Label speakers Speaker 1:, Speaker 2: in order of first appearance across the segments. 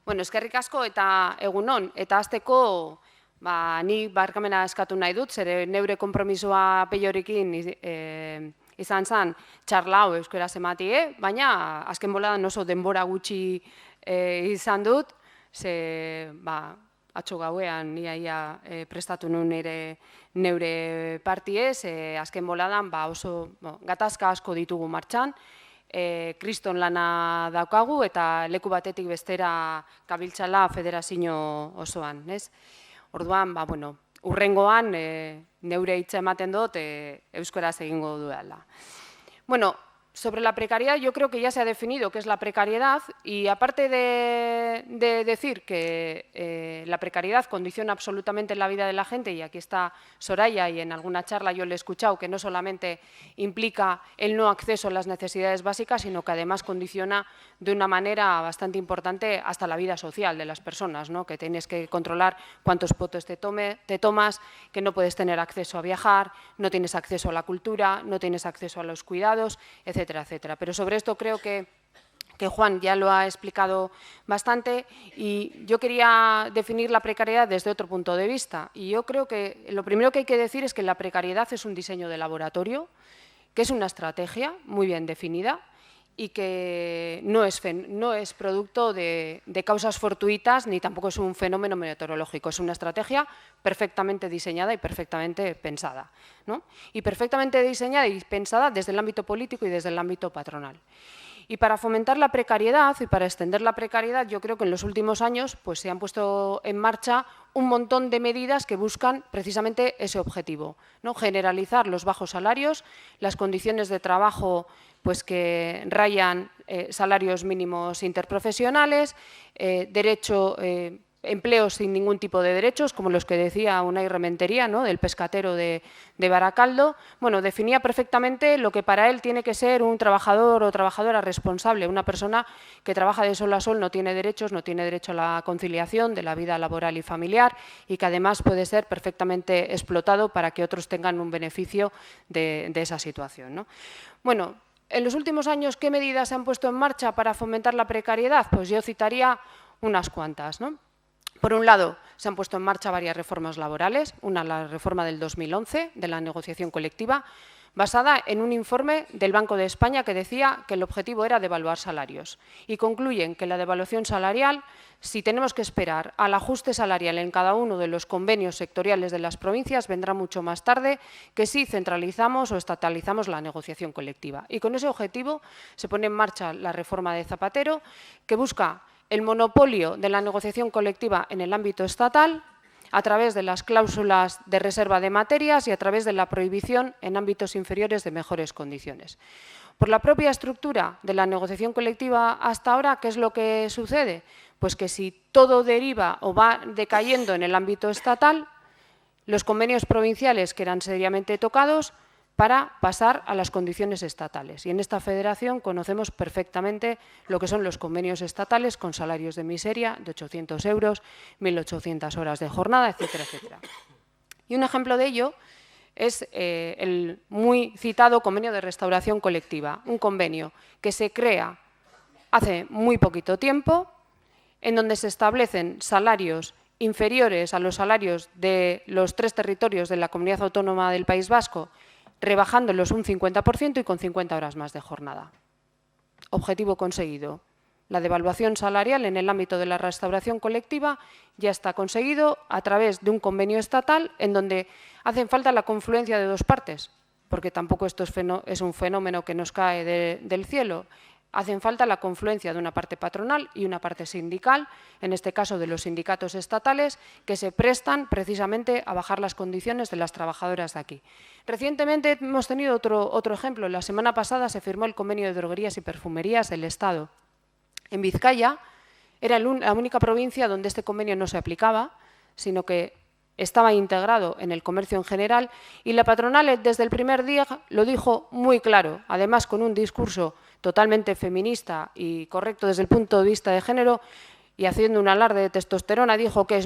Speaker 1: Bueno, eskerrik asko eta egunon. Eta hasteko, ni barkamena eskatu nahi dut, zere neure konpromisoa peiorekin izan zen txarlau euskaraz ematie, baina azken boladan oso denbora gutxi izan dut, ze atzo gauean ia prestatu nun neure partie, ze azken boladan oso gatazka asko ditugu martxan, kriston lana daukagu eta leku batetik bestera gabiltzala federazio osoan. Orduan, urrengoan neure hitza ematen dut euskaraz egingo duela. Bueno, sobre la precariedad yo creo que ya se ha definido qué es la precariedad y aparte de decir que la precariedad condiciona absolutamente la vida de la gente, y aquí está Soraya y en alguna charla yo le he escuchado que no solamente implica el no acceso a las necesidades básicas, sino que además condiciona de una manera bastante importante hasta la vida social de las personas, ¿no? Que tienes que controlar cuántos potes te tomas, que no puedes tener acceso a viajar, no tienes acceso a la cultura, no tienes acceso a los cuidados, etcétera, etcétera. Pero sobre esto creo que Juan ya lo ha explicado bastante y yo quería definir la precariedad desde otro punto de vista. Y yo creo que lo primero que hay que decir es que la precariedad es un diseño de laboratorio, que es una estrategia muy bien definida y que no es producto de causas fortuitas ni tampoco es un fenómeno meteorológico, es una estrategia perfectamente diseñada y perfectamente pensada, ¿no? Y perfectamente diseñada y pensada desde el ámbito político y desde el ámbito patronal. Y para fomentar la precariedad y para extender la precariedad, yo creo que en los últimos años se han puesto en marcha un montón de medidas que buscan precisamente ese objetivo, ¿no? Generalizar los bajos salarios, las condiciones de trabajo que rayan salarios mínimos interprofesionales, empleos sin ningún tipo de derechos, como los que decía Unai Rementería, ¿no? Del pescatero de Baracaldo. Bueno, definía perfectamente lo que para él tiene que ser un trabajador o trabajadora responsable, una persona que trabaja de sol a sol, no tiene derechos, no tiene derecho a la conciliación de la vida laboral y familiar y que además puede ser perfectamente explotado para que otros tengan un beneficio de esa situación, ¿no? Bueno, en los últimos años, ¿qué medidas se han puesto en marcha para fomentar la precariedad? Pues yo citaría unas cuantas, ¿no? Por un lado, se han puesto en marcha varias reformas laborales, una la reforma del 2011 de la negociación colectiva, basada en un informe del Banco de España que decía que el objetivo era devaluar salarios. Y concluyen que la devaluación salarial, si tenemos que esperar al ajuste salarial en cada uno de los convenios sectoriales de las provincias, vendrá mucho más tarde que si centralizamos o estatalizamos la negociación colectiva. Y con ese objetivo se pone en marcha la reforma de Zapatero, que busca el monopolio de la negociación colectiva en el ámbito estatal a través de las cláusulas de reserva de materias y a través de la prohibición en ámbitos inferiores de mejores condiciones. Por la propia estructura de la negociación colectiva hasta ahora, ¿qué es lo que sucede? Pues que si todo deriva o va decayendo en el ámbito estatal, los convenios provinciales quedan seriamente tocados para pasar a las condiciones estatales. Y en esta federación conocemos perfectamente lo que son los convenios estatales con salarios de miseria de 800 euros, 1.800 horas de jornada, etcétera, etcétera. Y un ejemplo de ello es el muy citado convenio de restauración colectiva, un convenio que se crea hace muy poquito tiempo, en donde se establecen salarios inferiores a los salarios de los 3 territorios de la Comunidad Autónoma del País Vasco, rebajándolos un 50% y con 50 horas más de jornada. Objetivo conseguido. La devaluación salarial en el ámbito de la restauración colectiva ya está conseguido a través de un convenio estatal en donde hacen falta la confluencia de dos partes, porque tampoco esto es un fenómeno que nos cae del cielo. Hacen falta la confluencia de una parte patronal y una parte sindical, en este caso de los sindicatos estatales, que se prestan precisamente a bajar las condiciones de las trabajadoras de aquí. Recientemente hemos tenido otro ejemplo. La semana pasada se firmó el convenio de droguerías y perfumerías del Estado. En Vizcaya era la única provincia donde este convenio no se aplicaba, sino que estaba integrado en el comercio en general y la patronal desde el primer día lo dijo muy claro, además con un discurso totalmente feminista y correcto desde el punto de vista de género y haciendo un alarde de testosterona, dijo que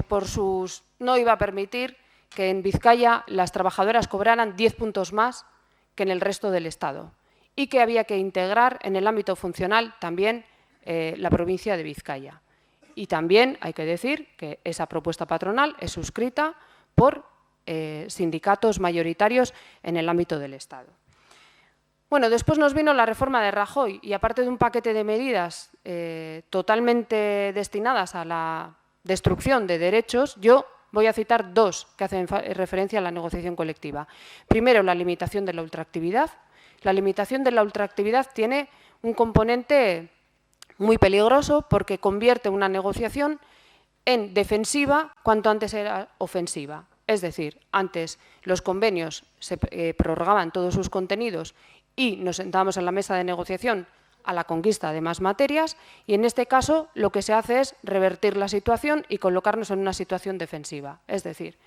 Speaker 1: no iba a permitir que en Vizcaya las trabajadoras cobraran 10 puntos más que en el resto del Estado y que había que integrar en el ámbito funcional también la provincia de Vizcaya. Y también hay que decir que esa propuesta patronal es suscrita por sindicatos mayoritarios en el ámbito del Estado. Bueno, después nos vino la reforma de Rajoy y aparte de un paquete de medidas totalmente destinadas a la destrucción de derechos, yo voy a citar dos que hacen referencia a la negociación colectiva. Primero, la limitación de la ultraactividad. La limitación de la ultraactividad tiene un componente muy peligroso porque convierte una negociación en defensiva cuanto antes era ofensiva. Es decir, antes los convenios se prorrogaban todos sus contenidos y nos sentábamos en la mesa de negociación a la conquista de más materias y en este caso lo que se hace es revertir la situación y colocarnos en una situación defensiva. Es decir,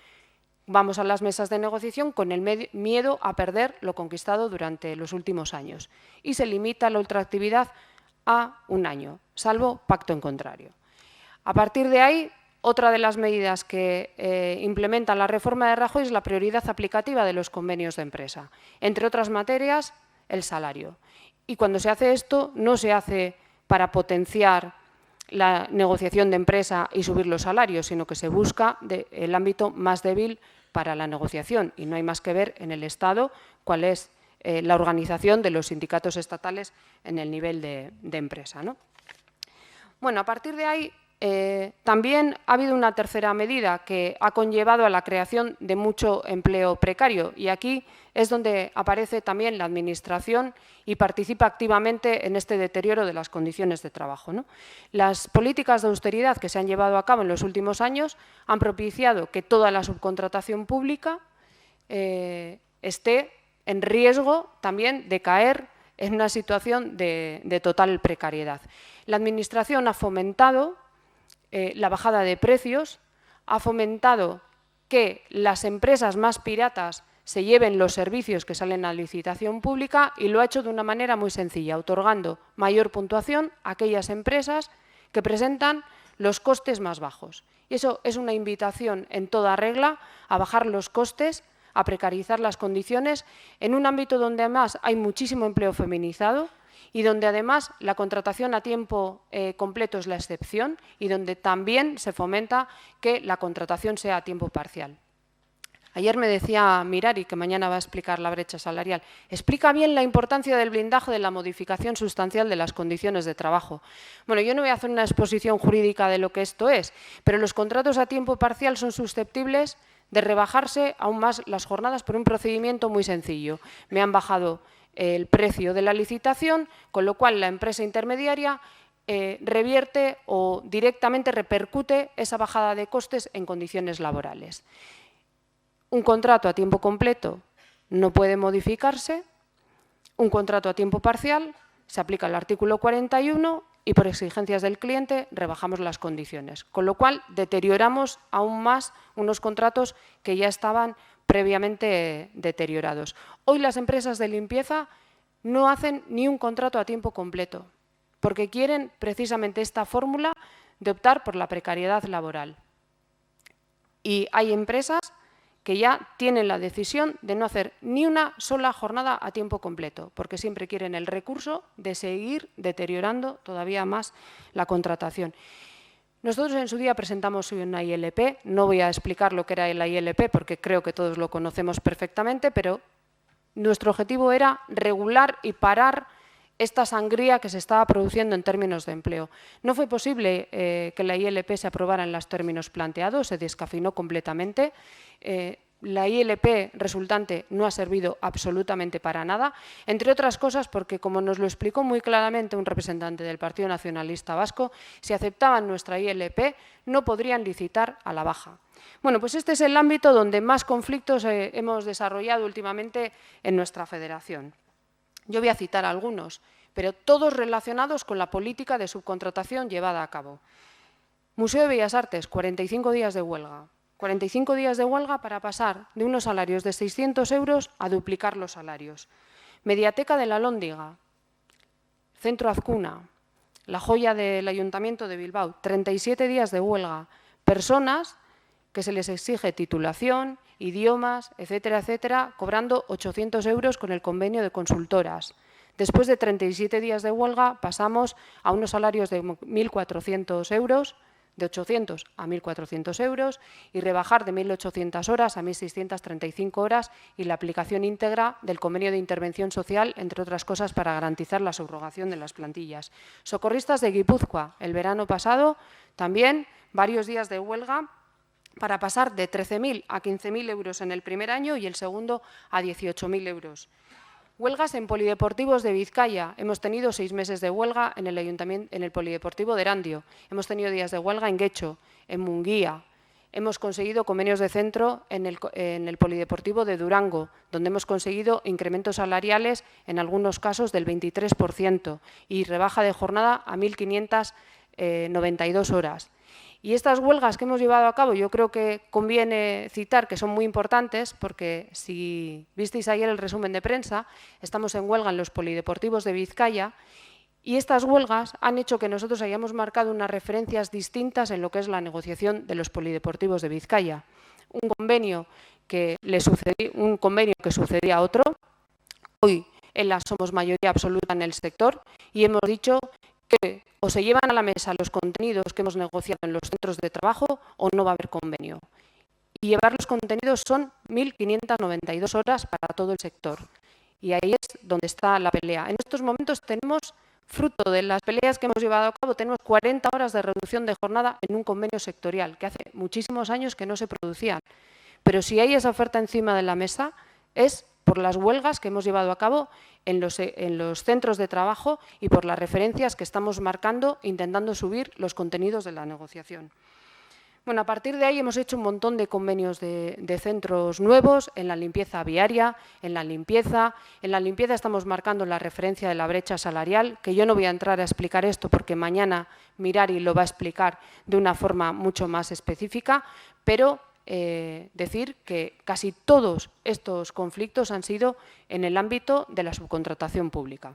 Speaker 1: vamos a las mesas de negociación con el miedo a perder lo conquistado durante los últimos años y se limita la ultraactividad a 1 año, salvo pacto en contrario. A partir de ahí, otra de las medidas que implementa la reforma de Rajoy es la prioridad aplicativa de los convenios de empresa. Entre otras materias, el salario. Y cuando se hace esto, no se hace para potenciar la negociación de empresa y subir los salarios, sino que se busca el ámbito más débil para la negociación. Y no hay más que ver en el Estado cuál es la organización de los sindicatos estatales en el nivel de empresa, ¿no? Bueno, a partir de ahí, también ha habido una tercera medida que ha conllevado a la creación de mucho empleo precario y aquí es donde aparece también la Administración y participa activamente en este deterioro de las condiciones de trabajo, ¿no? Las políticas de austeridad que se han llevado a cabo en los últimos años han propiciado que toda la subcontratación pública esté en riesgo también de caer en una situación de total precariedad. La Administración ha fomentado la bajada de precios, ha fomentado que las empresas más piratas se lleven los servicios que salen a licitación pública y lo ha hecho de una manera muy sencilla, otorgando mayor puntuación a aquellas empresas que presentan los costes más bajos. Y eso es una invitación en toda regla a bajar los costes, a precarizar las condiciones en un ámbito donde además hay muchísimo empleo feminizado y donde además la contratación a tiempo completo es la excepción y donde también se fomenta que la contratación sea a tiempo parcial. Ayer me decía Mirari, que mañana va a explicar la brecha salarial, explica bien la importancia del blindaje de la modificación sustancial de las condiciones de trabajo. Bueno, yo no voy a hacer una exposición jurídica de lo que esto es, pero los contratos a tiempo parcial son susceptibles de rebajarse aún más las jornadas por un procedimiento muy sencillo. Me han bajado el precio de la licitación, con lo cual la empresa intermediaria revierte o directamente repercute esa bajada de costes en condiciones laborales. Un contrato a tiempo completo no puede modificarse, un contrato a tiempo parcial se aplica el artículo 41 y por exigencias del cliente rebajamos las condiciones, con lo cual deterioramos aún más unos contratos que ya estaban previamente deteriorados. Hoy las empresas de limpieza no hacen ni un contrato a tiempo completo, porque quieren precisamente esta fórmula de optar por la precariedad laboral. Y hay empresas que ya tienen la decisión de no hacer ni una sola jornada a tiempo completo, porque siempre quieren el recurso de seguir deteriorando todavía más la contratación. Nosotros en su día presentamos una ILP, no voy a explicar lo que era la ILP porque creo que todos lo conocemos perfectamente, pero nuestro objetivo era regular y parar esta sangría que se estaba produciendo en términos de empleo. No fue posible que la ILP se aprobara en los términos planteados, se descafeinó completamente. La ILP resultante no ha servido absolutamente para nada, entre otras cosas porque, como nos lo explicó muy claramente un representante del Partido Nacionalista Vasco, si aceptaban nuestra ILP no podrían licitar a la baja. Bueno, pues este es el ámbito donde más conflictos hemos desarrollado últimamente en nuestra federación. Yo voy a citar algunos, pero todos relacionados con la política de subcontratación llevada a cabo. Museo de Bellas Artes, 45 días de huelga. 45 días de huelga para pasar de unos salarios de 600 euros a duplicar los salarios. Mediateca de la Alhóndiga, Centro Azcuna, la joya del Ayuntamiento de Bilbao, 37 días de huelga. Personas que se les exige titulación, idiomas, etcétera, etcétera, cobrando 800 euros con el convenio de consultoras. Después de 37 días de huelga pasamos a unos salarios de 1.400 euros de 800 a 1.400 euros y rebajar de 1.800 horas a 1.635 horas y la aplicación íntegra del convenio de intervención social, entre otras cosas, para garantizar la subrogación de las plantillas. Socorristas de Guipúzcoa, el verano pasado, también varios días de huelga para pasar de 13.000 a 15.000 euros en el primer año y el segundo a 18.000 euros. Huelgas en polideportivos de Vizcaya. Hemos tenido 6 meses de huelga en el Ayuntamiento, en el polideportivo de Erandio. Hemos tenido días de huelga en Guecho, en Munguía. Hemos conseguido convenios de centro en el polideportivo de Durango, donde hemos conseguido incrementos salariales, en algunos casos del 23%, y rebaja de jornada a 1.592 horas. Y estas huelgas que hemos llevado a cabo, yo creo que conviene citar que son muy importantes, porque si visteis ayer el resumen de prensa, estamos en huelga en los polideportivos de Vizcaya y estas huelgas han hecho que nosotros hayamos marcado unas referencias distintas en lo que es la negociación de los polideportivos de Vizcaya. Un convenio que sucedía a otro. Hoy en la somos mayoría absoluta en el sector y hemos dicho que o se llevan a la mesa los contenidos que hemos negociado en los centros de trabajo o no va a haber convenio. Y llevar los contenidos son 1.592 horas para todo el sector. Y ahí es donde está la pelea. En estos momentos tenemos, fruto de las peleas que hemos llevado a cabo, tenemos 40 horas de reducción de jornada en un convenio sectorial, que hace muchísimos años que no se producían. Pero si hay esa oferta encima de la mesa, es por las huelgas que hemos llevado a cabo en los centros de trabajo y por las referencias que estamos marcando, intentando subir los contenidos de la negociación. Bueno, a partir de ahí hemos hecho un montón de convenios de centros nuevos en la limpieza viaria, en la limpieza. En la limpieza estamos marcando la referencia de la brecha salarial, que yo no voy a entrar a explicar esto porque mañana Mirari lo va a explicar de una forma mucho más específica, pero decir que casi todos estos conflictos han sido en el ámbito de la subcontratación pública.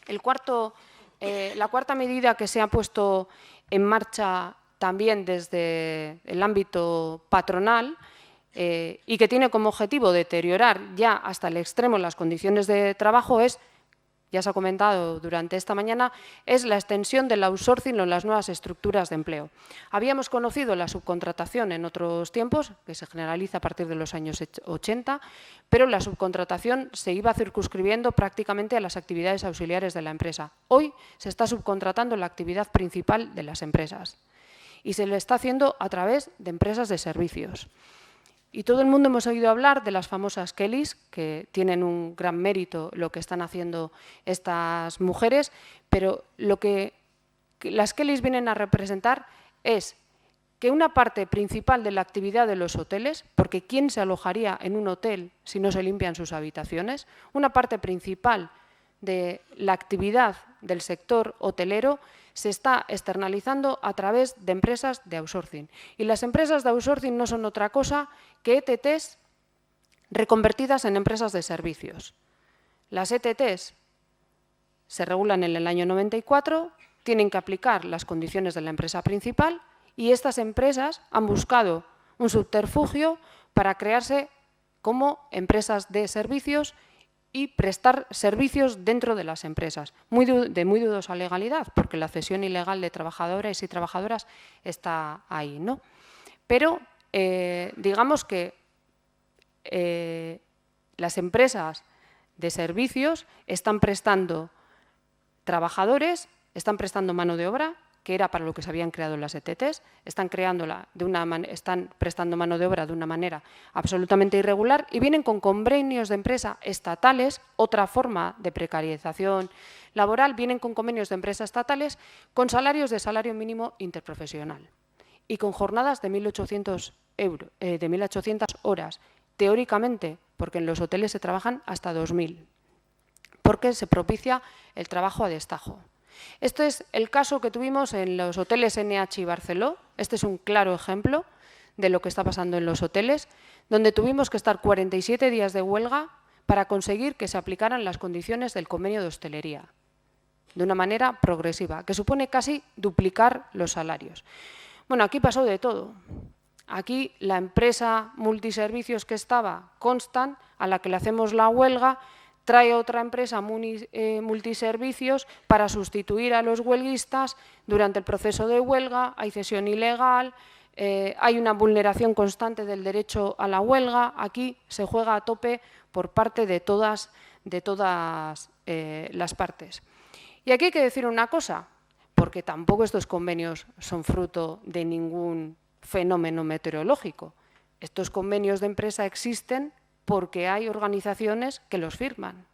Speaker 1: La cuarta medida que se ha puesto en marcha también desde el ámbito patronal y que tiene como objetivo deteriorar ya hasta el extremo las condiciones de trabajo es, ya se ha comentado durante esta mañana, es la extensión del outsourcing en las nuevas estructuras de empleo. Habíamos conocido la subcontratación en otros tiempos, que se generaliza a partir de los años 80, pero la subcontratación se iba circunscribiendo prácticamente a las actividades auxiliares de la empresa. Hoy se está subcontratando la actividad principal de las empresas y se le está haciendo a través de empresas de servicios. Y todo el mundo hemos oído hablar de las famosas Kellys, que tienen un gran mérito lo que están haciendo estas mujeres, pero lo que las Kellys vienen a representar es que una parte principal de la actividad de los hoteles, porque ¿quién se alojaría en un hotel si no se limpian sus habitaciones? Una parte principal de la actividad del sector hotelero se está externalizando a través de empresas de outsourcing. Y las empresas de outsourcing no son otra cosa que ETTs reconvertidas en empresas de servicios. Las ETTs se regulan en el año 94, tienen que aplicar las condiciones de la empresa principal y estas empresas han buscado un subterfugio para crearse como empresas de servicios y prestar servicios dentro de las empresas, de muy dudosa legalidad, porque la cesión ilegal de trabajadores y trabajadoras está ahí, ¿no? Pero digamos que las empresas de servicios están prestando trabajadores, están prestando mano de obra, que era para lo que se habían creado las ETTs, están prestando mano de obra de una manera absolutamente irregular y vienen con convenios de empresa estatales, otra forma de precarización laboral, vienen con convenios de empresa estatales con salarios de salario mínimo interprofesional y con jornadas de 1.800 horas, teóricamente, porque en los hoteles se trabajan hasta 2.000, porque se propicia el trabajo a destajo. Este es el caso que tuvimos en los hoteles NH y Barceló. Este es un claro ejemplo de lo que está pasando en los hoteles, donde tuvimos que estar 47 días de huelga para conseguir que se aplicaran las condiciones del convenio de hostelería, de una manera progresiva, que supone casi duplicar los salarios. Bueno, aquí pasó de todo. Aquí la empresa multiservicios que estaba, Constant, a la que le hacemos la huelga, trae otra empresa multiservicios para sustituir a los huelguistas durante el proceso de huelga, hay cesión ilegal, hay una vulneración constante del derecho a la huelga. Aquí se juega a tope por parte de todas las partes. Y aquí hay que decir una cosa, porque tampoco estos convenios son fruto de ningún fenómeno meteorológico. Estos convenios de empresa existen porque hay organizaciones que los firman.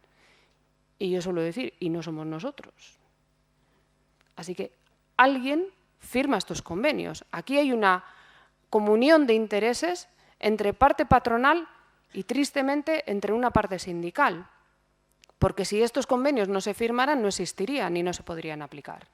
Speaker 1: Y yo suelo decir, y no somos nosotros. Así que alguien firma estos convenios. Aquí hay una comunión de intereses entre parte patronal y, tristemente, entre una parte sindical. Porque si estos convenios no se firmaran, no existirían y no se podrían aplicar.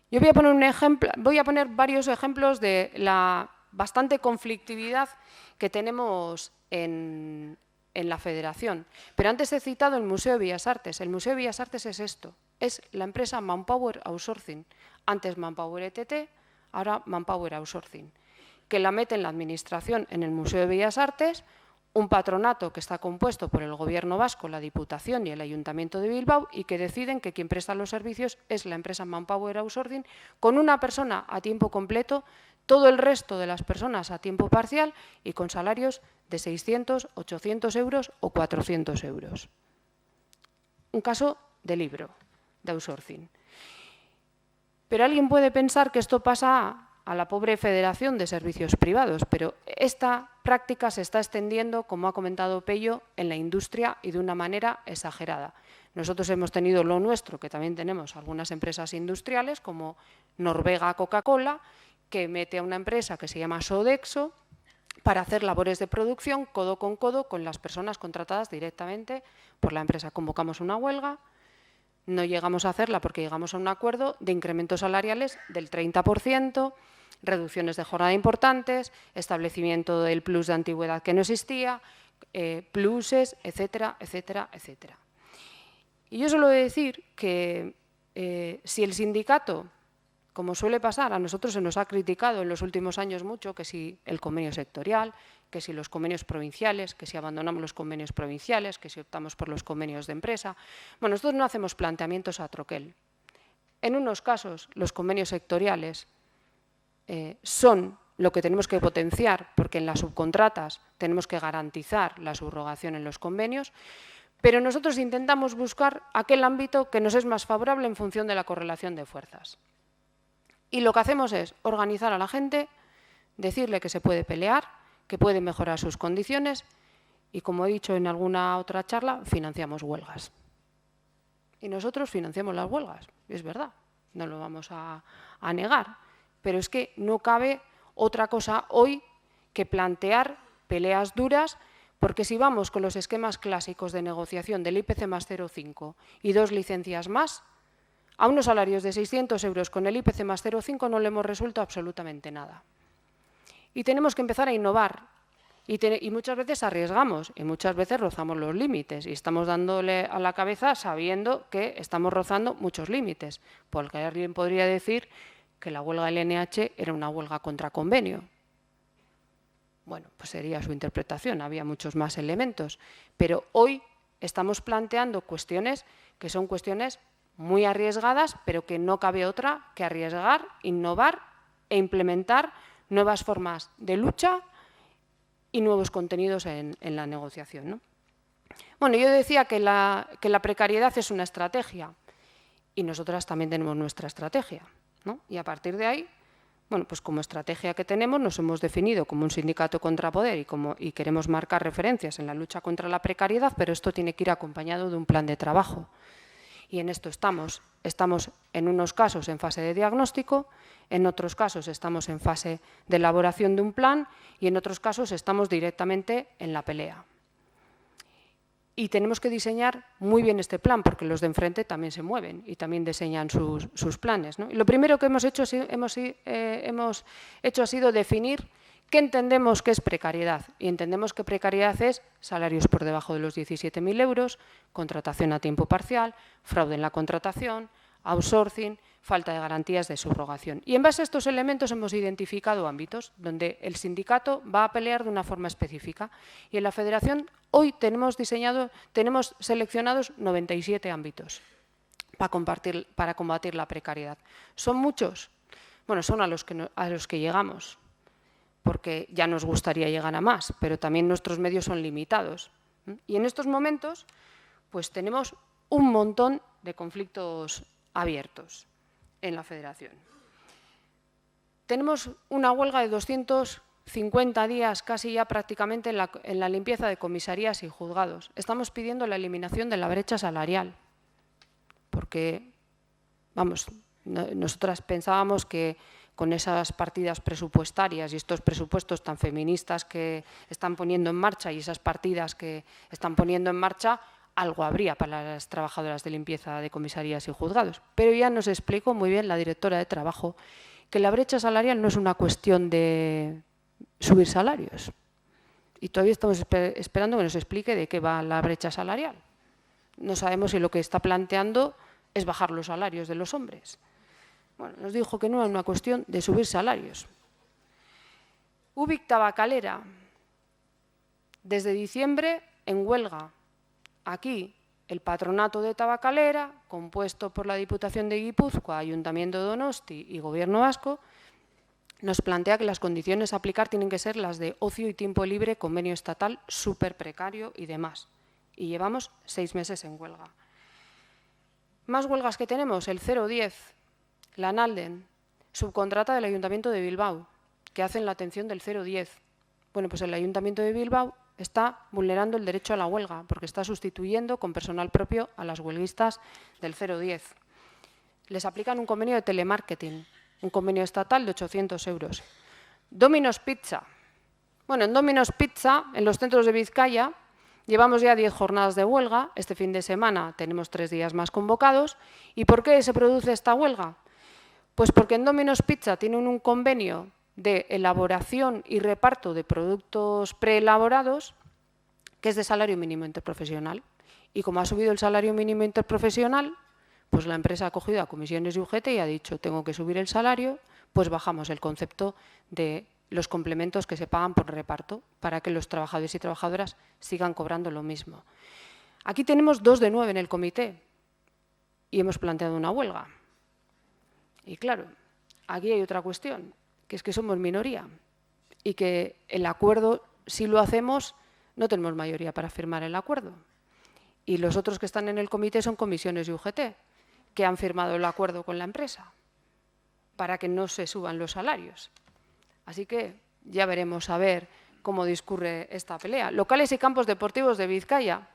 Speaker 1: Yo voy a poner varios ejemplos de la bastante conflictividad que tenemos en la Federación. Pero antes he citado el Museo de Bellas Artes. El Museo de Bellas Artes es esto, es la empresa Manpower Outsourcing. Antes Manpower ETT, ahora Manpower Outsourcing, que la mete en la administración en el Museo de Bellas Artes, un patronato que está compuesto por el Gobierno vasco, la Diputación y el Ayuntamiento de Bilbao, y que deciden que quien presta los servicios es la empresa Manpower Outsourcing, con una persona a tiempo completo, todo el resto de las personas a tiempo parcial y con salarios de 600, 800 euros o 400 euros. Un caso de libro, de outsourcing. Pero alguien puede pensar que esto pasa a la pobre Federación de Servicios Privados, pero esta práctica se está extendiendo, como ha comentado Pello, en la industria y de una manera exagerada. Nosotros hemos tenido lo nuestro, que también tenemos algunas empresas industriales, como Norvega Coca-Cola, que mete a una empresa que se llama Sodexo para hacer labores de producción codo con las personas contratadas directamente por la empresa. Convocamos una huelga, no llegamos a hacerla porque llegamos a un acuerdo de incrementos salariales del 30%, reducciones de jornada importantes, establecimiento del plus de antigüedad que no existía, pluses, etcétera, etcétera, etcétera. Y yo suelo decir que si el sindicato, como suele pasar, a nosotros se nos ha criticado en los últimos años mucho que si el convenio sectorial, que si los convenios provinciales, que si abandonamos los convenios provinciales, que si optamos por los convenios de empresa. Bueno, nosotros no hacemos planteamientos a troquel. En unos casos, los convenios sectoriales son lo que tenemos que potenciar, porque en las subcontratas tenemos que garantizar la subrogación en los convenios, pero nosotros intentamos buscar aquel ámbito que nos es más favorable en función de la correlación de fuerzas. Y lo que hacemos es organizar a la gente, decirle que se puede pelear, que puede mejorar sus condiciones y, como he dicho en alguna otra charla, financiamos huelgas. Y nosotros financiamos las huelgas, es verdad, no lo vamos a negar, pero es que no cabe otra cosa hoy que plantear peleas duras, porque si vamos con los esquemas clásicos de negociación del IPC más 0,5 y 2 licencias más, a unos salarios de 600 euros con el IPC más 0,5 no le hemos resuelto absolutamente nada. Y tenemos que empezar a innovar. Y muchas veces arriesgamos y muchas veces rozamos los límites y estamos dándole a la cabeza sabiendo que estamos rozando muchos límites. Porque alguien podría decir que la huelga del NH era una huelga contra convenio. Bueno, pues sería su interpretación, había muchos más elementos. Pero hoy estamos planteando cuestiones que son cuestiones muy arriesgadas, pero que no cabe otra que arriesgar, innovar e implementar nuevas formas de lucha y nuevos contenidos en la negociación, ¿no? Bueno, yo decía que la precariedad es una estrategia y nosotras también tenemos nuestra estrategia, ¿no? Y a partir de ahí, bueno, pues como estrategia que tenemos nos hemos definido como un sindicato contrapoder y queremos marcar referencias en la lucha contra la precariedad, pero esto tiene que ir acompañado de un plan de trabajo. Y en esto estamos. Estamos en unos casos en fase de diagnóstico, en otros casos estamos en fase de elaboración de un plan y en otros casos estamos directamente en la pelea. Y tenemos que diseñar muy bien este plan, porque los de enfrente también se mueven y también diseñan sus planes, ¿no? Y lo primero que hemos hecho ha sido definir qué entendemos que es precariedad. Y entendemos que precariedad es salarios por debajo de los 17.000 euros, contratación a tiempo parcial, fraude en la contratación, outsourcing, falta de garantías de subrogación. Y en base a estos elementos hemos identificado ámbitos donde el sindicato va a pelear de una forma específica. Y en la Federación hoy tenemos seleccionados 97 ámbitos para combatir la precariedad. ¿Son muchos? Bueno, son a los que llegamos, porque ya nos gustaría llegar a más, pero también nuestros medios son limitados. Y en estos momentos pues tenemos un montón de conflictos abiertos en la Federación. Tenemos una huelga de 250 días casi ya prácticamente en la limpieza de comisarías y juzgados. Estamos pidiendo la eliminación de la brecha salarial, porque, vamos, nosotras pensábamos que con esas partidas presupuestarias y estos presupuestos tan feministas que están poniendo en marcha y esas partidas que están poniendo en marcha, algo habría para las trabajadoras de limpieza de comisarías y juzgados. Pero ya nos explicó muy bien la directora de Trabajo que la brecha salarial no es una cuestión de subir salarios. Y todavía estamos esperando que nos explique de qué va la brecha salarial. No sabemos si lo que está planteando es bajar los salarios de los hombres. Bueno, nos dijo que no era una cuestión de subir salarios. Ubik Tabacalera, desde diciembre en huelga. Aquí, el patronato de Tabacalera, compuesto por la Diputación de Guipúzcoa, Ayuntamiento de Donosti y Gobierno vasco, nos plantea que las condiciones a aplicar tienen que ser las de ocio y tiempo libre, convenio estatal, súper precario y demás. Y llevamos 6 meses en huelga. Más huelgas que tenemos, el 010, la Nalden, subcontrata del Ayuntamiento de Bilbao, que hacen la atención del 010. Bueno, pues el Ayuntamiento de Bilbao está vulnerando el derecho a la huelga, porque está sustituyendo con personal propio a las huelguistas del 010. Les aplican un convenio de telemarketing, un convenio estatal de 800 euros. Domino's Pizza. Bueno, en Domino's Pizza, en los centros de Vizcaya, llevamos ya 10 jornadas de huelga. Este fin de semana tenemos 3 días más convocados. ¿Y por qué se produce esta huelga? Pues porque en Domino's Pizza tienen un convenio de elaboración y reparto de productos preelaborados que es de salario mínimo interprofesional. Y como ha subido el salario mínimo interprofesional, pues la empresa ha cogido a comisiones y UGT y ha dicho tengo que subir el salario, pues bajamos el concepto de los complementos que se pagan por reparto para que los trabajadores y trabajadoras sigan cobrando lo mismo. Aquí tenemos 2 de 9 en el comité y hemos planteado una huelga. Y claro, aquí hay otra cuestión, que es que somos minoría y que el acuerdo, si lo hacemos, no tenemos mayoría para firmar el acuerdo. Y los otros que están en el comité son comisiones y UGT, que han firmado el acuerdo con la empresa para que no se suban los salarios. Así que ya veremos a ver cómo discurre esta pelea. Locales y campos deportivos de Vizcaya.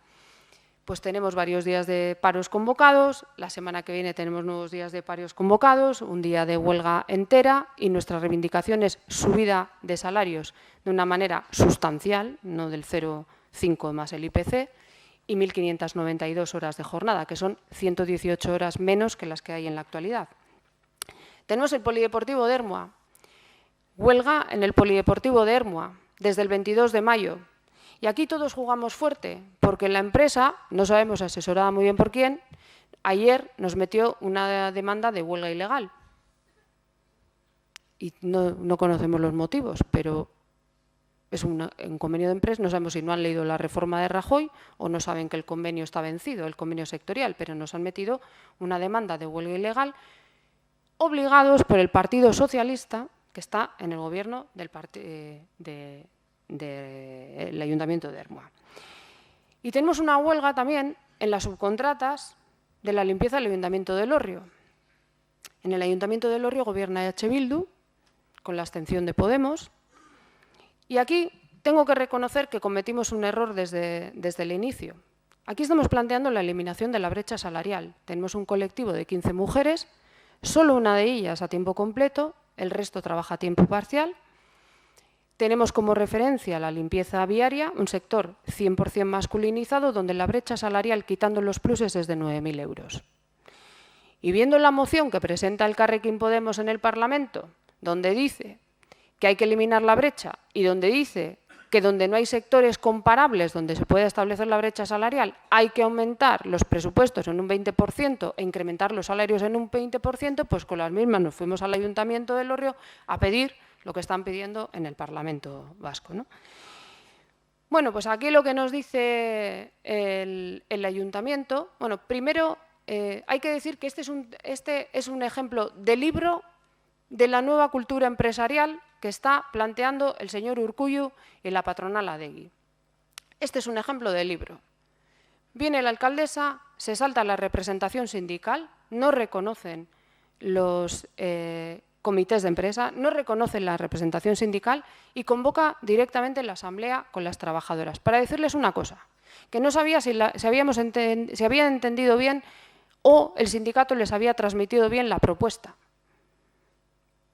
Speaker 1: Pues tenemos varios días de paros convocados, la semana que viene tenemos nuevos días de paros convocados, un día de huelga entera y nuestra reivindicación es subida de salarios de una manera sustancial, no del 0,5 más el IPC, y 1.592 horas de jornada, que son 118 horas menos que las que hay en la actualidad. Tenemos el Polideportivo de Ermua, huelga en el Polideportivo de Ermua desde el 22 de mayo. Y aquí todos jugamos fuerte, porque la empresa, no sabemos asesorada muy bien por quién, ayer nos metió una demanda de huelga ilegal. Y no conocemos los motivos, pero es un convenio de empresa, no sabemos si no han leído la reforma de Rajoy o no saben que el convenio está vencido, el convenio sectorial, pero nos han metido una demanda de huelga ilegal obligados por el Partido Socialista, que está en el gobierno del Ayuntamiento de Ermua. Y tenemos una huelga también en las subcontratas de la limpieza del Ayuntamiento de Elorrio. En el Ayuntamiento de Elorrio gobierna EH Bildu, con la abstención de Podemos. Y aquí tengo que reconocer que cometimos un error desde el inicio. Aquí estamos planteando la eliminación de la brecha salarial. Tenemos un colectivo de 15 mujeres, solo una de ellas a tiempo completo, el resto trabaja a tiempo parcial. Tenemos como referencia la limpieza viaria, un sector 100% masculinizado, donde la brecha salarial, quitando los pluses, es de 9.000 euros. Y viendo la moción que presenta el Elkarrekin Podemos en el Parlamento, donde dice que hay que eliminar la brecha y donde dice que donde no hay sectores comparables donde se pueda establecer la brecha salarial, hay que aumentar los presupuestos en un 20% e incrementar los salarios en un 20%, pues con las mismas nos fuimos al Ayuntamiento de Elorrio a pedir lo que están pidiendo en el Parlamento Vasco, ¿no? Bueno, pues aquí lo que nos dice el Ayuntamiento, bueno, primero hay que decir que este es un ejemplo de libro de la nueva cultura empresarial que está planteando el señor Urkullu y la patronal Adegi. Este es un ejemplo de libro. Viene la alcaldesa, se salta la representación sindical, no reconocen los comités de empresa, no reconocen la representación sindical y convoca directamente la asamblea con las trabajadoras para decirles una cosa, que no sabía si habían entendido bien o el sindicato les había transmitido bien la propuesta.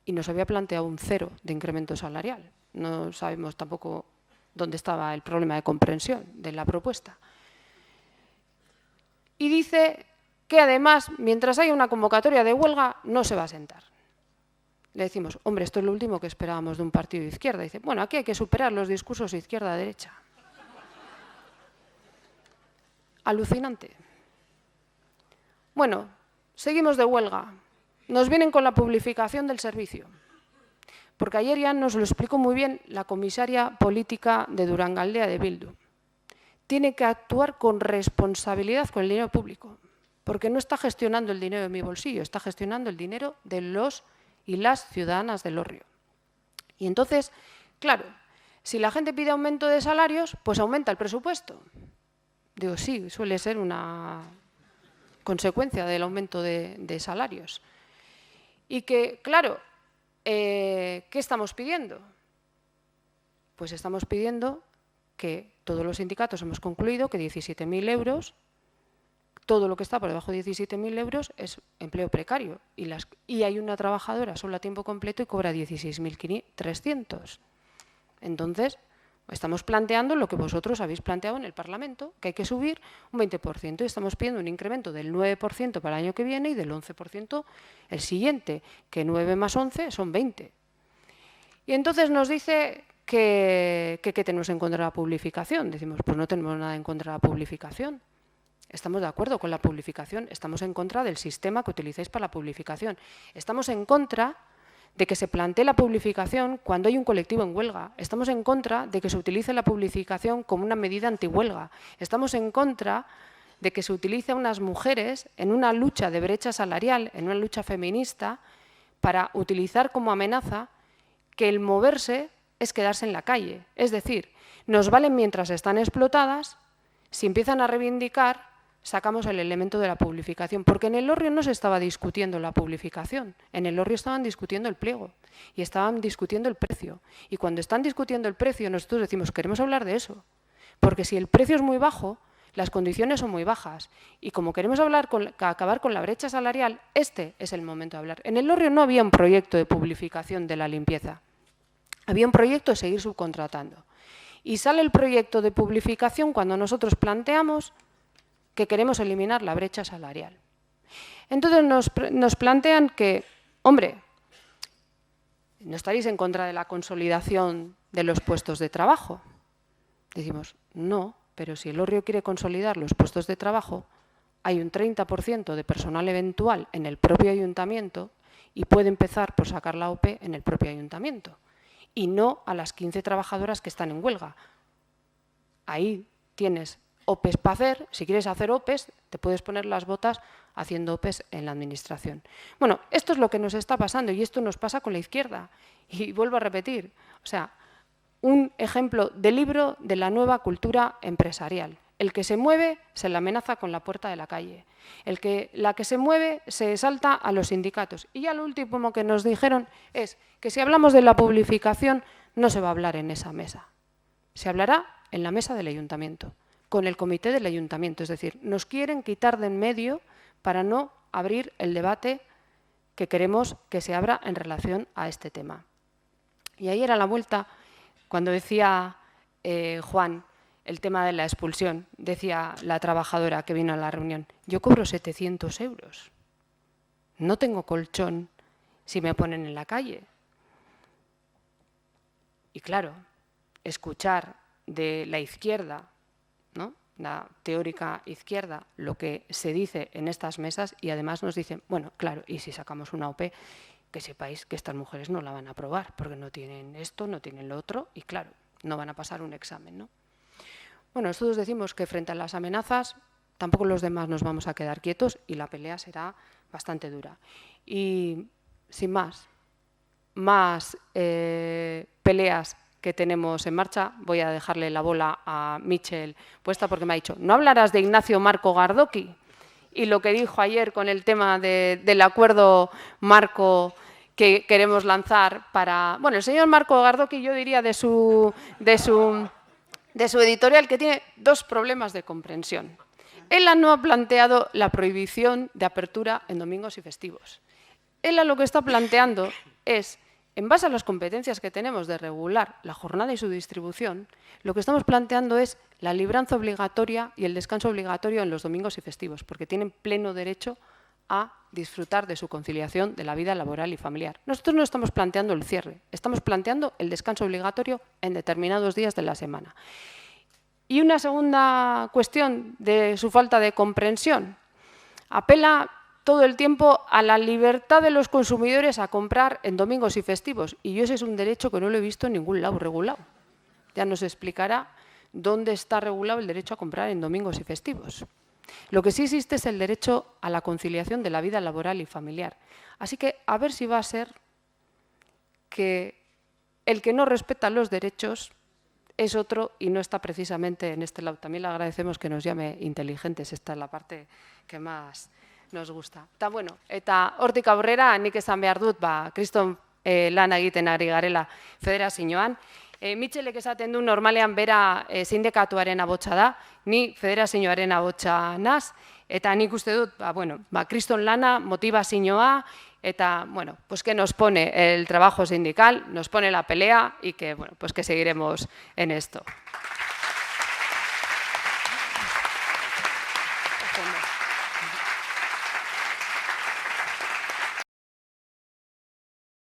Speaker 1: Y nos había planteado un 0 de incremento salarial. No sabemos tampoco dónde estaba el problema de comprensión de la propuesta. Y dice que además, mientras haya una convocatoria de huelga, no se va a sentar. Le decimos, hombre, esto es lo último que esperábamos de un partido de izquierda. Dice, bueno, aquí hay que superar los discursos izquierda-derecha. Alucinante. Bueno, seguimos de huelga. Nos vienen con la publificación del servicio. Porque ayer ya nos lo explicó muy bien la comisaria política de Durangaldea de Bildu. Tiene que actuar con responsabilidad con el dinero público, porque no está gestionando el dinero de mi bolsillo, está gestionando el dinero de los y las ciudadanas de Elorrio. Y entonces, claro, si la gente pide aumento de salarios, pues aumenta el presupuesto. Digo, sí, suele ser una consecuencia del aumento de salarios. Y que, claro, ¿qué estamos pidiendo? Pues estamos pidiendo que todos los sindicatos hemos concluido que 17.000 euros, todo lo que está por debajo de 17.000 euros es empleo precario. Y hay una trabajadora solo a tiempo completo y cobra 16.300. Entonces, estamos planteando lo que vosotros habéis planteado en el Parlamento, que hay que subir un 20%. Y estamos pidiendo un incremento del 9% para el año que viene y del 11% el siguiente, que 9 más 11 son 20. Y entonces nos dice que tenemos en contra de la publificación. Decimos, pues no tenemos nada en contra de la publificación. Estamos de acuerdo con la publificación, estamos en contra del sistema que utilizáis para la publificación. Estamos en contra de que se plantee la publificación cuando hay un colectivo en huelga. Estamos en contra de que se utilice la publificación como una medida antihuelga. Estamos en contra de que se utilice a unas mujeres en una lucha de brecha salarial, en una lucha feminista, para utilizar como amenaza que el moverse es quedarse en la calle. Es decir, nos valen mientras están explotadas, si empiezan a reivindicar, sacamos el elemento de la publificación, porque en Elorrio no se estaba discutiendo la publificación, en Elorrio estaban discutiendo el pliego y estaban discutiendo el precio. Y cuando están discutiendo el precio, nosotros decimos, queremos hablar de eso, porque si el precio es muy bajo, las condiciones son muy bajas. Y como queremos acabar con la brecha salarial, este es el momento de hablar. En Elorrio no había un proyecto de publificación de la limpieza, había un proyecto de seguir subcontratando. Y sale el proyecto de publificación cuando nosotros planteamos que queremos eliminar la brecha salarial. Entonces nos plantean que, hombre, ¿no estaréis en contra de la consolidación de los puestos de trabajo? Decimos, no, pero si Elorrio quiere consolidar los puestos de trabajo, hay un 30% de personal eventual en el propio ayuntamiento y puede empezar por sacar la OPE en el propio ayuntamiento y no a las 15 trabajadoras que están en huelga. Ahí tienes OPEs para hacer, si quieres hacer OPEs, te puedes poner las botas haciendo OPEs en la administración. Bueno, esto es lo que nos está pasando y esto nos pasa con la izquierda. Y vuelvo a repetir, o sea, un ejemplo de libro de la nueva cultura empresarial. El que se mueve se le amenaza con la puerta de la calle. La que se mueve se salta a los sindicatos. Y ya lo último que nos dijeron es que si hablamos de la publificación no se va a hablar en esa mesa. Se hablará en la mesa del ayuntamiento, con el comité del ayuntamiento. Es decir, nos quieren quitar de en medio para no abrir el debate que queremos que se abra en relación a este tema. Y ayer a la vuelta, cuando decía Juan el tema de la expulsión, decía la trabajadora que vino a la reunión, yo cobro 700 euros, no tengo colchón si me ponen en la calle. Y claro, escuchar de la izquierda, ¿no?, la teórica izquierda, lo que se dice en estas mesas, y además nos dicen, bueno, claro, y si sacamos una OP, que sepáis que estas mujeres no la van a aprobar, porque no tienen esto, no tienen lo otro, y claro, no van a pasar un examen, ¿no? Bueno, nosotros decimos que frente a las amenazas, tampoco los demás nos vamos a quedar quietos y la pelea será bastante dura. Y sin más peleas que tenemos en marcha, voy a dejarle la bola a Mitchell puesta porque me ha dicho, ¿no hablarás de Ignacio Marco Gardoqui? Y lo que dijo ayer con el tema del acuerdo marco que queremos lanzar para... Bueno, el señor Marco Gardoqui, yo diría de su editorial, que tiene dos problemas de comprensión. Él no ha planteado la prohibición de apertura en domingos y festivos. Él lo que está planteando es, en base a las competencias que tenemos de regular la jornada y su distribución, lo que estamos planteando es la libranza obligatoria y el descanso obligatorio en los domingos y festivos, porque tienen pleno derecho a disfrutar de su conciliación de la vida laboral y familiar. Nosotros no estamos planteando el cierre, estamos planteando el descanso obligatorio en determinados días de la semana. Y una segunda cuestión de su falta de comprensión, apela todo el tiempo a la libertad de los consumidores a comprar en domingos y festivos. Y yo ese es un derecho que no lo he visto en ningún lado regulado. Ya nos explicará dónde está regulado el derecho a comprar en domingos y festivos. Lo que sí existe es el derecho a la conciliación de la vida laboral y familiar. Así que a ver si va a ser que el que no respeta los derechos es otro y no está precisamente en este lado. También le agradecemos que nos llame inteligentes. Esta es la parte que más nos gusta. Eta bueno, eta hortik aurrera nik esan behar dut, kriston lan egiten ari garela federazioan. Mitxelek esaten du normalean bera sindikatuaren abotsa da, ni federazioaren abotsa naz, eta nik uste dut, kriston lana, motivazioa, eta, bueno, pues que nos pone el trabajo sindical, nos pone la pelea y que, bueno, pues que seguiremos en esto.